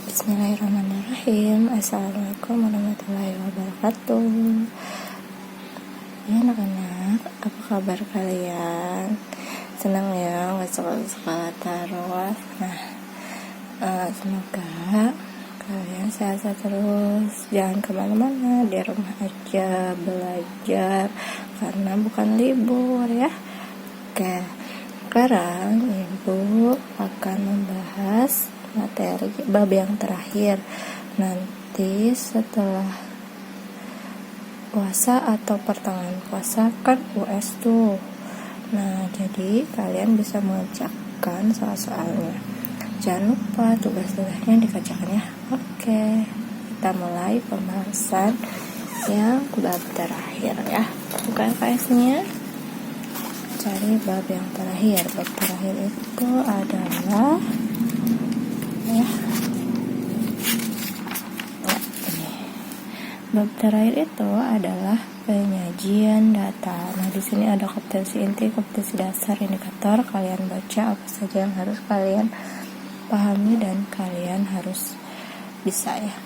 Bismillahirrahmanirrahim. Assalamualaikum warahmatullahi wabarakatuh. Ya anak-anak, apa kabar kalian? Senang ya masuk sekolah taruh. Semoga kalian sehat terus. Jangan kemana-mana, di rumah aja belajar karena bukan libur ya. Oke, sekarang ibu akan membahas materi bab yang terakhir nanti setelah puasa atau pertengahan puasa kan US tuh. Nah, jadi kalian bisa mengerjakan soal-soalnya. Jangan lupa tugas-tugasnya dikerjakan ya. Oke, kita mulai pembahasan yang bab terakhir ya. Buka LKS-nya, cari bab yang terakhir. Bab terakhir itu adalah bab terakhir itu adalah penyajian data. Nah, di sini ada kompetensi inti, kompetensi dasar, indikator. Kalian baca apa saja yang harus kalian pahami dan kalian harus bisa ya.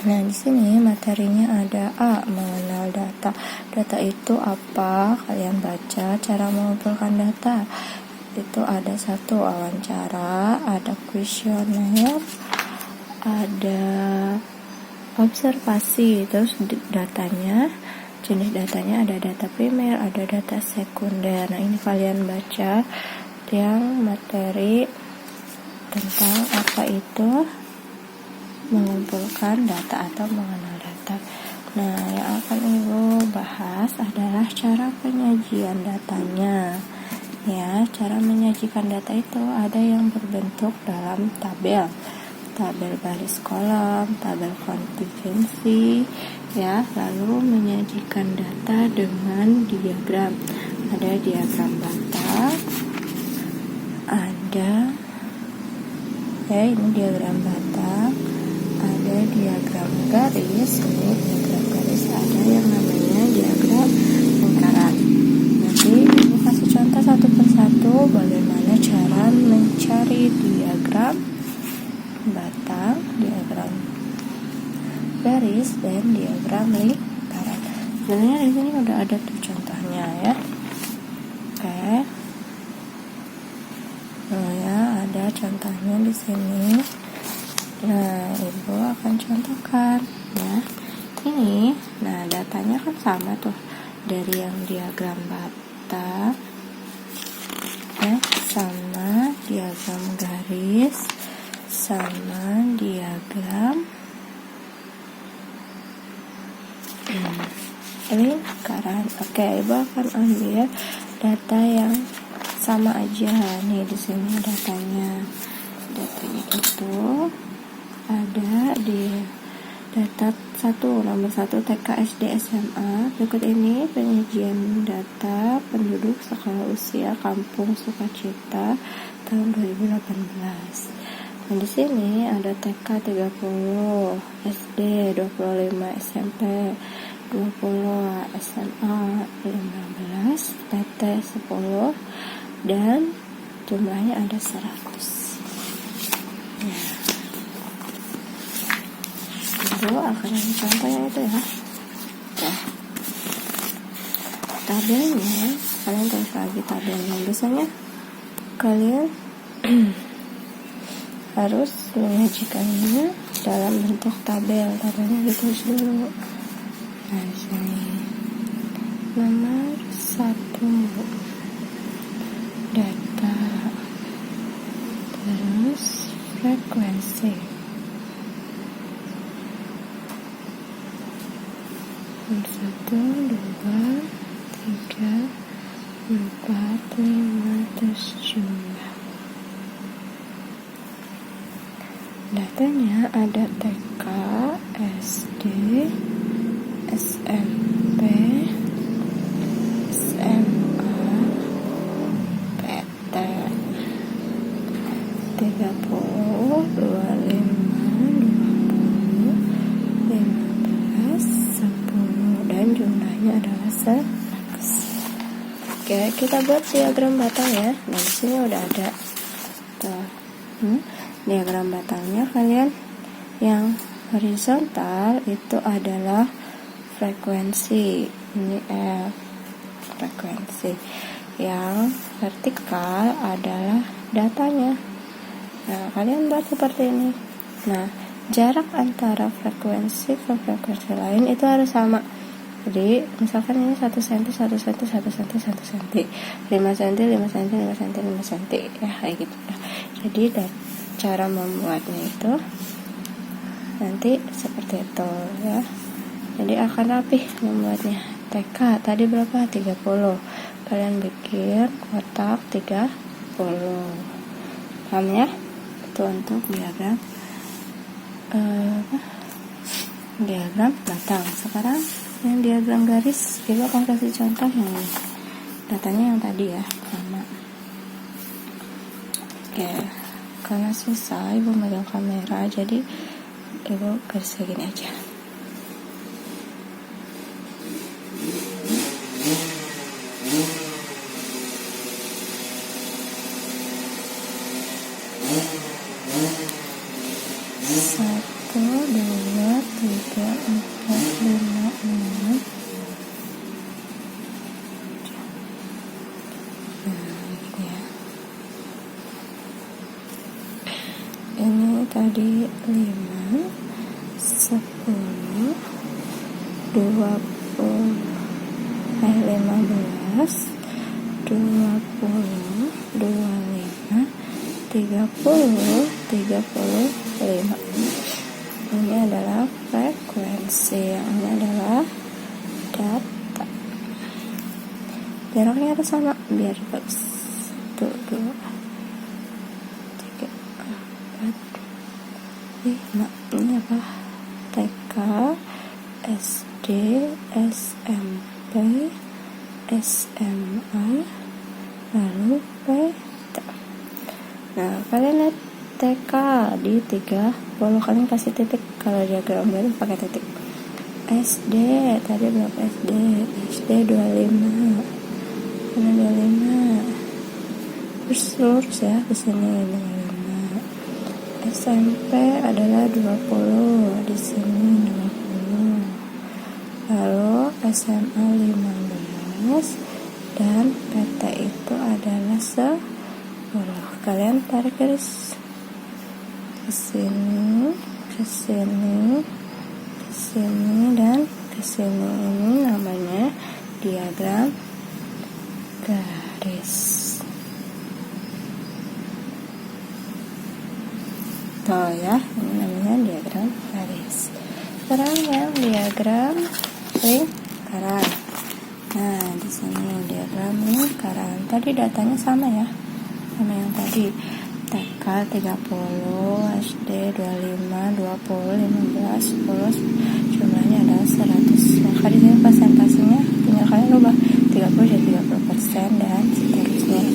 Nah, di sini materinya ada A, mengenal data. Data itu apa? Kalian baca cara mengumpulkan data. Itu ada satu wawancara, ada kuesioner, ada observasi, terus datanya, jenis datanya ada data primer, ada data sekunder. Nah, ini kalian baca yang materi tentang apa itu mengumpulkan data atau mengenal data. Nah, yang akan ibu bahas adalah cara penyajian datanya. Ya, cara menyajikan data itu ada yang berbentuk dalam tabel baris kolom, tabel kontingensi, ya. Lalu menyajikan data dengan diagram. Ada diagram batang, ini diagram batang, ada diagram garis. Ini diagram garis, ada yang namanya diagram lingkaran. Nanti ibu kasih contoh satu persatu bagaimana cara mencari diagram batang, diagram garis, dan diagram lingkaran. Sebenarnya di sini udah ada tuh contohnya ya. Oke. Nah, ya, ada contohnya di sini. Nah, ibu akan contohkan ya. Ini, nah datanya kan sama tuh dari yang diagram batang ya, sama diagram garis, sama diagram lingkaran. Oke, ibu akan ambil data yang sama aja. Nih di sini datanya itu ada di data nomor 1 TK SD SMA. Berikut ini penyajian data penduduk skala usia Kampung Sukacita tahun 2018. Nah, di sini ada TK 30, SD 25, SMP 20, SMA 15, PT 10, dan jumlahnya ada 100. Nah, ibu akan contohnya itu ya. Oke. Tabelnya, kalian tulis lagi tabelnya. Biasanya kalian harus menyajikannya dalam bentuk tabel. Tabelnya ditulis dulu. Nah, di sini nomor 1 data, terus frekuensi, 1, 2, 3, 4, 5, terus jumlah. Datanya ada TK, SD, SMP, SMA, PT 30, 25, 20, 15, 10, dan jumlahnya adalah 100. Oke, kita buat diagram batang ya. Nah, di sini udah ada tuh diagram batangnya kalian yang horizontal itu adalah frekuensi, ini F frekuensi, yang vertikal adalah datanya. Nah, kalian buat seperti ini. Nah, jarak antara frekuensi ke frekuensi lain itu harus sama. Jadi misalkan ini 1 cm, 1 cm, 1 cm, 1 cm, 5 cm, 5 cm, 5 cm, 5 cm, ya kayak gitu. Jadi cara membuatnya itu nanti seperti itu ya. Jadi akan rapih membuatnya. TK tadi berapa? 30. Kalian bikin kotak 30. Paham ya? Itu untuk diagram diagram batang. Sekarang yang diagram garis, Ibu akan kasih contoh yang ini. Datanya yang tadi ya, sama. Oke, karena susah Ibu megang kamera, jadi Ibu garis kayak gini aja. Satu, dua, tiga, empat, lima, enam. Ini tadi 5, 10, 20, 15, 20, 25, 30, 35. Ini adalah frekuensi, yang ini adalah data. Jaraknya harus sama biar bagus. 1, 2, 3, 4, 5. Ini apa? TK, SD, SMP, SMA, lalu PT. Nah, kalian lihat TK di 30, kalian kasih titik. Kalau diagram garis pakai titik. SD tadi berapa? SD 25. Ini 25. Terus lurus ya ke sini 25. SMP adalah 20, di sini 20. Lalu SMA 15 dan PT itu adalah 10. Kalian tarik garis ke sini, ke sini, ke sini, dan ke sini. Ini namanya diagram garis. Tuh ya, ini namanya diagram garis. Sekarang yang diagram lingkaran. Nah, di sini diagram lingkaran. Tadi datanya sama ya, sama yang tadi. TK 30, SD 25, 20, 15, 10, jumlahnya adalah 100. Maka di sini persentasenya tinggal kalian rubah 30 jadi 30% dan seterusnya.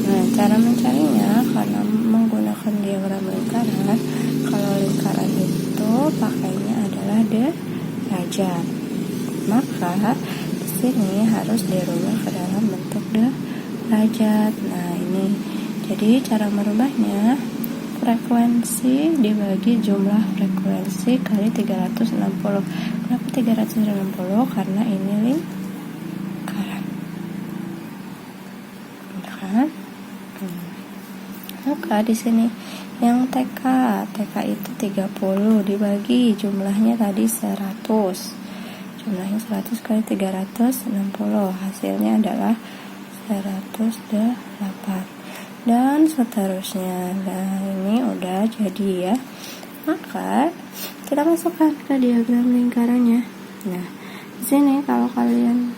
Nah, cara mencarinya karena menggunakan diagram lingkaran. Kalau lingkaran itu pakainya adalah derajat. Maka di sini harus dirubah ke dalam bentuk derajat. Nah, ini. Jadi cara merubahnya, frekuensi dibagi jumlah frekuensi kali 360. Kenapa 360? Karena ini lingkaran. Kan? Maka di sini yang TK itu 30 dibagi jumlahnya tadi 100. Jumlahnya 100 kali 360. Hasilnya adalah 108. Dan seterusnya. Nah, ini udah jadi ya. Maka kita masukkan ke diagram lingkarannya. Nah, di sini kalau kalian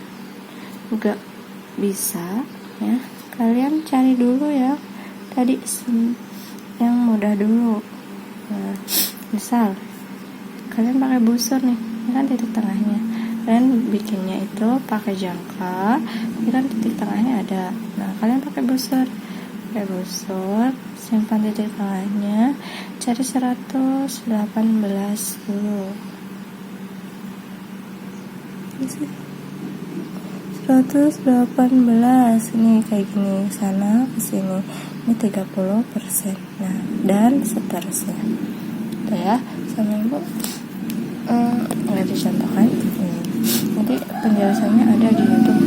nggak bisa ya, kalian cari dulu ya tadi yang mudah dulu. Nah, misal kalian pakai busur nih, ini kan titik tengahnya. Kalian bikinnya itu pakai jangka, ini kan titik tengahnya ada. Nah, kalian pakai busur, simpan titik tengahnya, cari 118 dulu. 118 ini kayak gini, sana ke sini. ini 30%. Nah, dan seterusnya. Tuh ya, sama ibu nggak dicontohkan. Nanti penjelasannya ada di YouTube.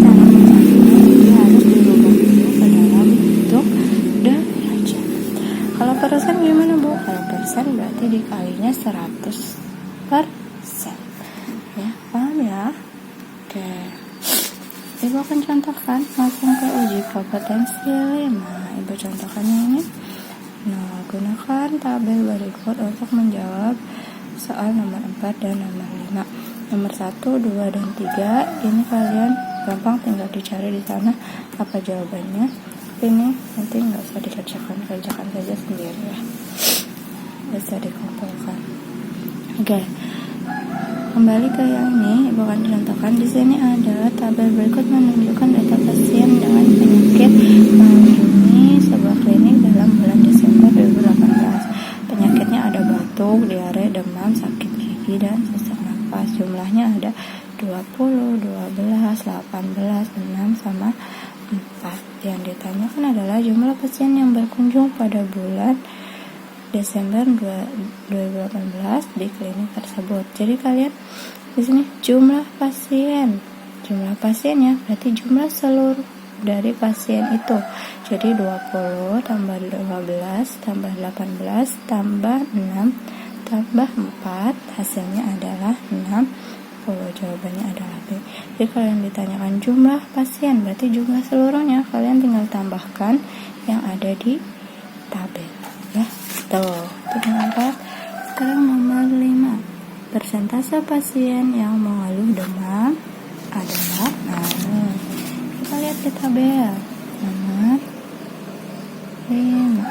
Cara mencarinya itu harus dirubah dulu ke dalam bentuk derajat. Kalau persen gimana bu? Kalau persen berarti dikalinya 100%. Ya, paham ya? Oke. Ibu akan contohkan langsung ke uji kompetensi 5. Ibu contohkannya ini. Nah, gunakan tabel berikut untuk menjawab soal nomor 4 dan nomor 5. Nomor 1, 2, dan 3 ini kalian gampang tinggal dicari di sana apa jawabannya. Ini nanti nggak usah dikerjakan saja sendiri ya. Bisa dikumpulkan. Oke. Kembali ke yang ini, Ibu akan contohkan di sini ada tabel berikut menunjukkan data pasien dengan penyakit mengunjungi sebuah klinik dalam bulan Desember 2018. Penyakitnya ada batuk, diare, demam, sakit gigi, dan sesak napas. Jumlahnya ada 20, 12, 18, 6, sama 4. Yang ditanyakan adalah jumlah pasien yang berkunjung pada bulan Desember 2018 di klinik tersebut. Jadi kalian di sini jumlah pasiennya berarti jumlah seluruh dari pasien itu. Jadi 20 tambah 12 tambah 18 tambah 6 tambah 4 hasilnya adalah 60. Jawabannya adalah B. Jadi kalian ditanyakan jumlah pasien berarti jumlah seluruhnya, kalian tinggal tambahkan yang ada di tabel ya. Tuh, itu nomor 4. Sekarang nomor 5. Persentase pasien yang mengeluh demam adalah, kita lihat di tabel nomor 5.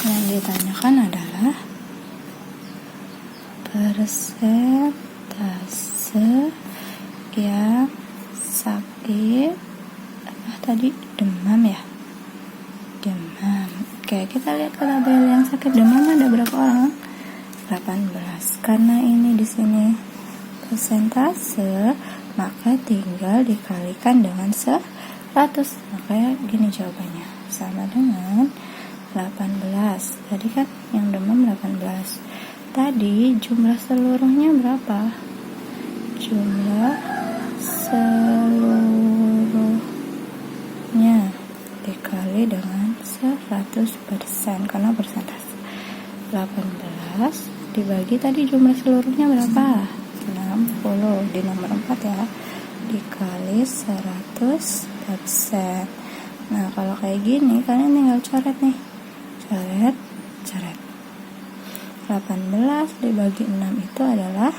Yang ditanyakan adalah persentase yang sakit demam ya. Demam. Oke, kita lihat ke tabel yang sakit demam ada berapa orang? 18. Karena ini di sini persentase, maka tinggal dikalikan dengan 100. Makanya gini jawabannya. Sama dengan 18. Tadi kan yang demam 18. Tadi jumlah seluruhnya berapa? Jumlah seluruhnya dikali dengan 100% karena persentase. 18 dibagi tadi jumlah seluruhnya berapa? 60 di nomor 4 ya, dikali 100%. Nah, kalau kayak gini kalian tinggal coret nih. Coret. 18 dibagi 6 itu adalah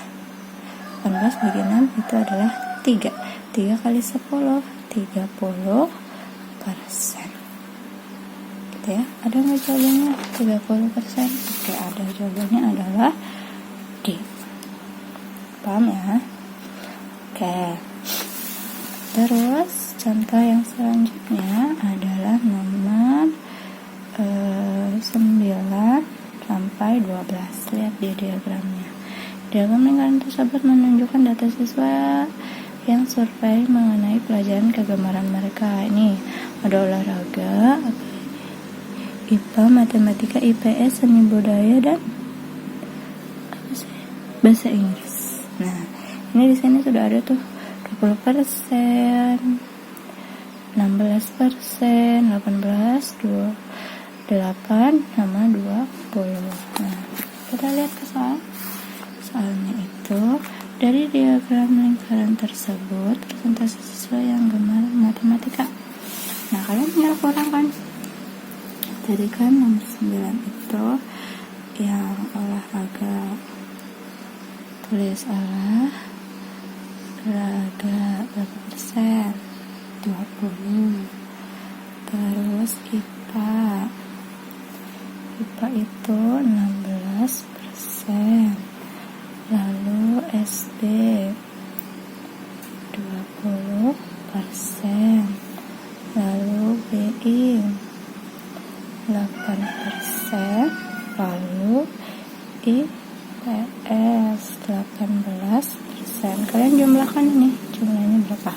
18 bagi 6 itu adalah 3. 3 kali 10 30%. Gitu ya. Ada nggak jawabannya? 30%. Oke, ada. Jawabannya adalah D. Paham ya? Oke. Terus contoh yang selanjutnya adalah nomor 9 sampai 12. Lihat di diagramnya. Diagram lingkaran tersebut menunjukkan data siswa yang survei mengenai pelajaran kegemaran mereka. Ini ada olahraga, IPA, matematika, IPS, seni budaya, dan bahasa Inggris. Nah, ini di sini sudah ada tuh 20%, 16%, 18, 8 sama 20. Nah, kita lihat ke soalnya itu dari diagram lingkaran tersebut persentase siswa yang gemar matematika. Nah, kalian tinggal kurangkan. Tadi kan nomor 9 itu yang olahraga, tulis olahraga berapa persen? 20. Terus IPA itu 16%. Lalu SD 20%. Lalu BI 8%. Lalu IPS 18%. Kalian jumlahkan ini, jumlahnya berapa?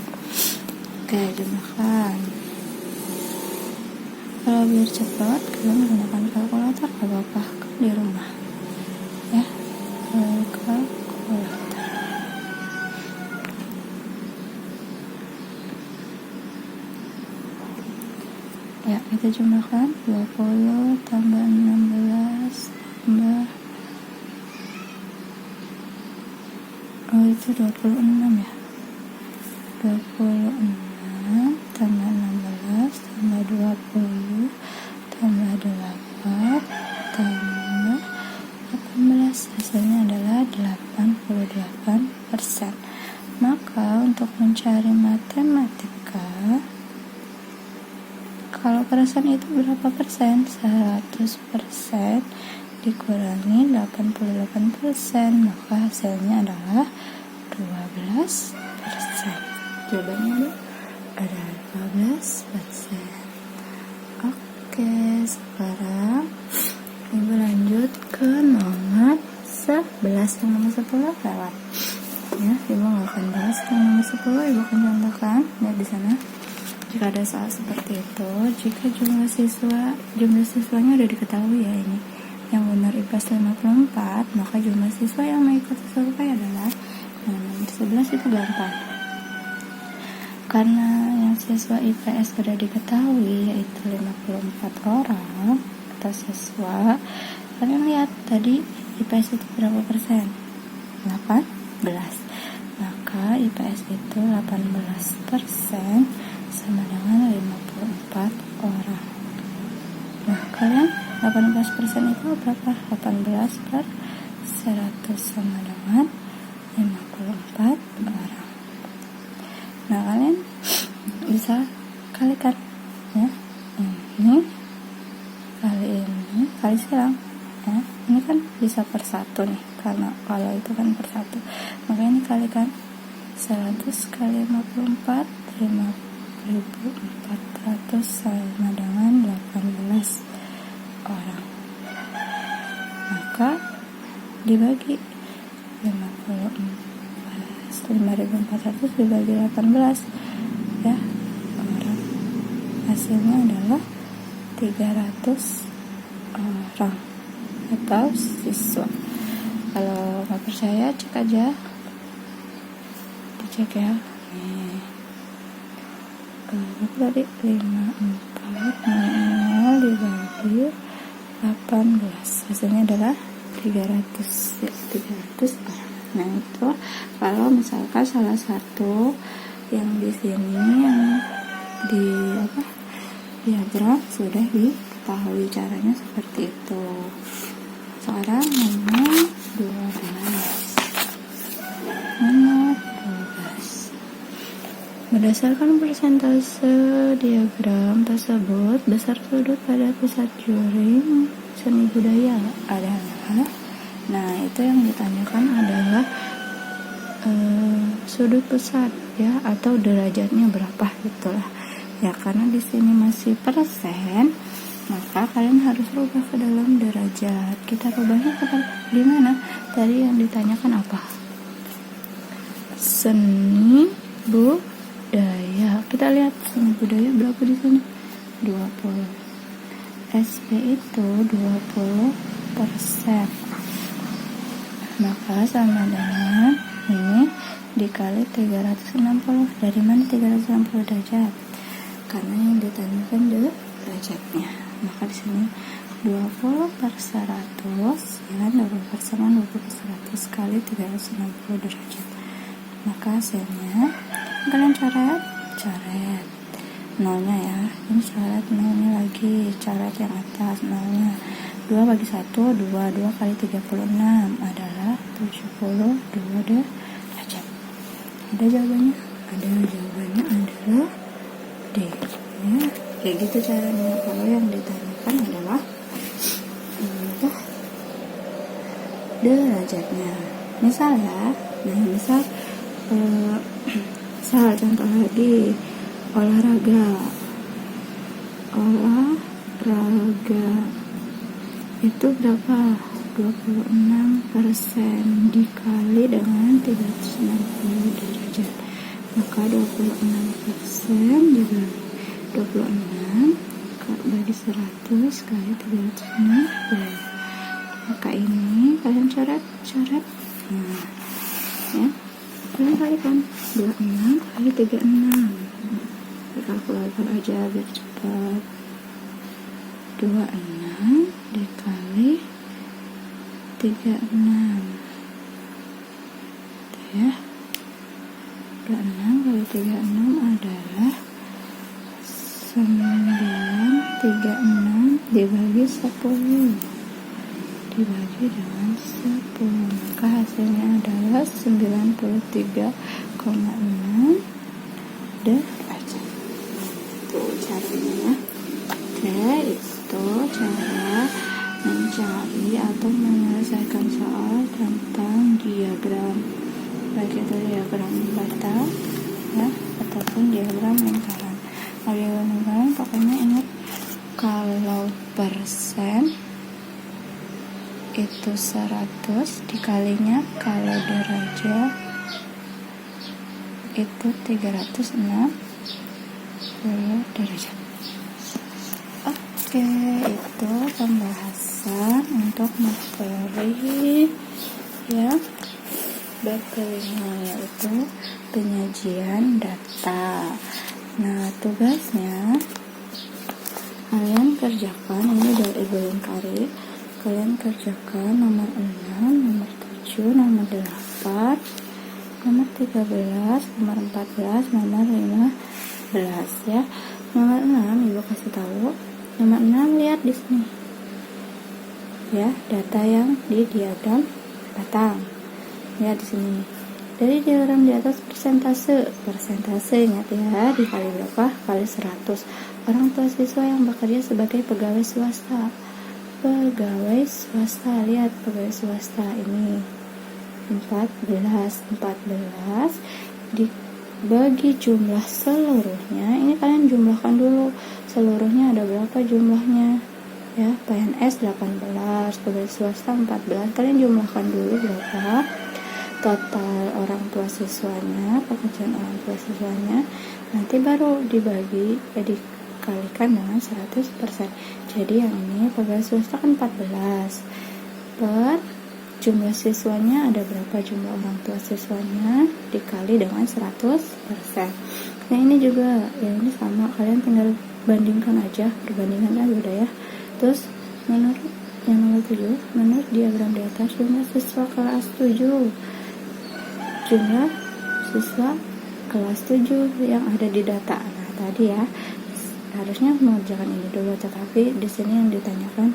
Kalau biar cepat, kalian menggunakan kalkulator gak apa-apa kan di rumah ya. Kalkulator ya, kita jumlahkan 20 tambah 16 tambah itu 26 ya. 26 tambah 16 tambah 20 tambah 8 tambah 18, hasilnya adalah 88%. Maka untuk mencari matematika, kalau persen itu berapa persen? 100% dikurangi 88%, maka hasilnya adalah 12%. Jawabannya ada 12%. Oke, sekarang Ibu lanjut ke nomor 11. Yang nomor 10 lewat ya, Ibu nggak akan bahas. Yang nomor 10 Ibu akan contohkan. Lihat di sana. Jika ada soal seperti itu, jika jumlah siswanya udah diketahui ya, ini yang benar IPS 54, maka jumlah siswa yang mengikuti survei adalah nomor 11. Itu gampang. Karena yang siswa IPS sudah diketahui yaitu 54 orang atau siswa, kalian lihat tadi IPS itu berapa persen? 18. Maka IPS itu 18% sama dengan 54 orang. Nah, kalian 18% itu berapa? 18 per 100 sama dengan 54 orang. Nah, kalian bisa kalikan ya, ini kali silang ya. Ini kan bisa per 1 nih, karena kalau itu kan per 1, maka ini kalikan 100 kali 54, 5.400 sama dengan 18 orang. Maka dibagi 5.400 dibagi 18 ya orang, hasilnya adalah 300 orang atau siswa. Kalau nggak percaya cek aja, dicek ya. Tadi 54 dibagi 18, hasilnya adalah 300 ya, 300 orang. Nah, itu kalau misalkan salah satu yang di sini yang di diagram sudah diketahui caranya seperti itu. Sekarang nomor 12. Berdasarkan persentase diagram tersebut, besar sudut pada pusat juring seni budaya adalah, nah itu yang ditanyakan adalah sudut pusat ya, atau derajatnya berapa gitulah ya. Karena di sini masih persen, maka kalian harus rubah ke dalam derajat. Kita rubahnya gimana? Tadi yang ditanyakan apa? Seni budaya. Kita lihat seni budaya berapa di sini? 20. SP itu 20%. Maka sama dengan ini dikali 360. Dari mana 360 derajat? Karena yang ditanyakan derajatnya. Maka di sini 20 per 100 ya, 20 per 100 kali 360 derajat. Maka hasilnya kalian coret nolnya ya. Ini coret nolnya lagi, coret yang atas nolnya. 2 bagi 1 2 kali 36 adalah 72 derajat. Ada jawabannya? Ada jawabannya adalah D ya. Kayak gitu caranya. Kalau yang ditanyakan adalah derajatnya. Misal ya, misal contoh lagi, olahraga itu berapa? 26% dikali dengan 360 derajat, maka 26% dibagi 26 bagi 100 kali 360. Maka ini kalian coret. Nah, ya. Kalian kalikan 26 kali 36. Kalkulator aja biar cepat. 26 dikali 36. Tuh ya. 26 kali 36 adalah 936 dibagi 10. Dibagi dengan 10, maka hasilnya adalah 93,6 derajat. Itu caranya ya. Oke, itu cara mencari atau menyelesaikan soal tentang diagram, baik itu diagram bata ya ataupun diagram lingkaran. Diagram lingkaran pokoknya ingat, kalau persen itu 100 dikalinya kalau derajat itu 360 derajat. Oke, itu pembahasan untuk materi ya bab kelima, yaitu penyajian data. Nah, tugasnya kalian kerjakan, ini dari Ibu Lingkari. Kalian kerjakan nomor 6, nomor 7, nomor 8, nomor 13, nomor 14, nomor 15 ya. Nomor 6 Ibu kasih tahu. Nomor 6 lihat di sini. Ya, data yang di diagram batang. Lihat di sini. Dari diagram di atas persentase ingat ya, dikali berapa? Kali 100. Orang tua siswa yang bekerja sebagai pegawai swasta. Lihat pegawai swasta ini 14 dibagi jumlah seluruhnya. Ini kalian jumlahkan dulu seluruhnya ada berapa jumlahnya ya. PNS 18, pegawai swasta 14. Kalian jumlahkan dulu berapa total orang tua siswanya, pekerjaan orang tua siswanya, nanti baru dikalikan dengan 100%. Jadi yang ini pegawai swasta kan 14 per jumlah siswanya ada berapa jumlah orang tua siswanya dikali dengan 100%. Nah ini juga ya, ini sama, kalian tinggal bandingkan aja, perbandingan aja udah ya. Terus menurut yang nomor 7, menurut diagram di atas jumlah siswa kelas 7 yang ada di data. Nah tadi ya harusnya mengerjakan ini dulu, tetapi di sini yang ditanyakan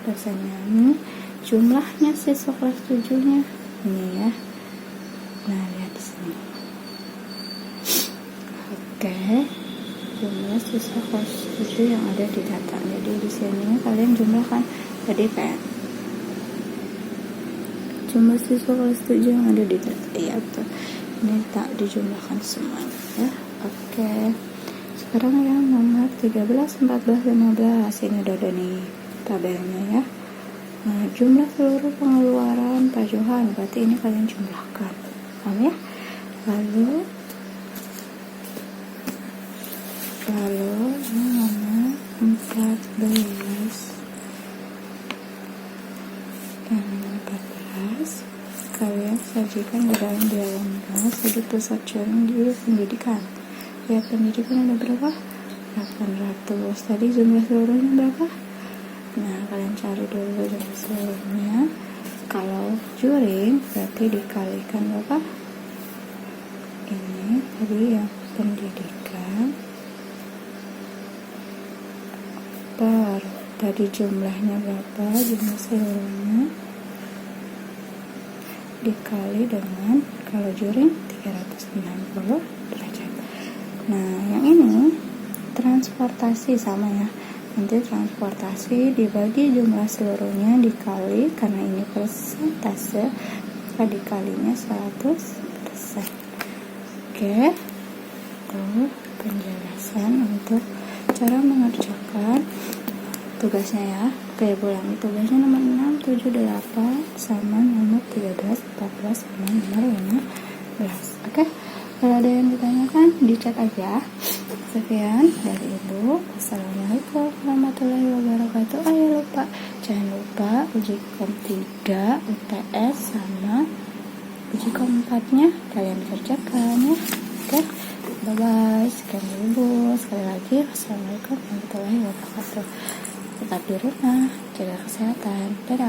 persennya ini jumlahnya siswa kelas 7-nya ini ya. Nah lihat di sini. Oke, jumlah siswa kelas 7 yang ada di data. Jadi di sini kalian jumlahkan tadi kan jumlah siswa kelas 7 yang ada di data. Iya tuh. Ini tak dijumlahkan semuanya ya. Oke. Sekarang yang nomor 13, 14, 15 ini udah ada nih tabelnya ya. Nah, jumlah seluruh pengeluaran Pak Johan, berarti ini kalian jumlahkan. Paham ya? Lalu ini nomor 14. Yang nomor 14 kalian sajikan di dalam diagram sudut pusat sharing di pendidikan. Ya, pendidikan ada berapa? 800. Tadi jumlah seluruhnya berapa? Nah, kalian cari dulu jumlah seluruhnya. Kalau juring berarti dikalikan berapa? Ini tadi yang pendidikan per tadi jumlahnya berapa? Jumlah seluruhnya dikali dengan, kalau juring 360 derajat. Nah, yang ini transportasi sama ya. Nanti transportasi dibagi jumlah seluruhnya dikali, karena ini persentase, maka dikalinya 100%. Oke, itu penjelasan untuk cara mengerjakan tugasnya ya. Oke, ulangi tugasnya nomor 6, 7, 8 sama nomor 13, 14 sama nomor 15. Oke, kalau ada yang ditanyakan di chat aja. Sekian dari Ibu. Assalamualaikum warahmatullahi wabarakatuh. Jangan lupa uji kom 3 UTS sama uji kom 4-nya kalian kerjakan ya. Oke, bye bye. Sekian dari Ibu. Sekali lagi Assalamualaikum warahmatullahi wabarakatuh. Tetap di rumah, jaga kesehatan. Dadah.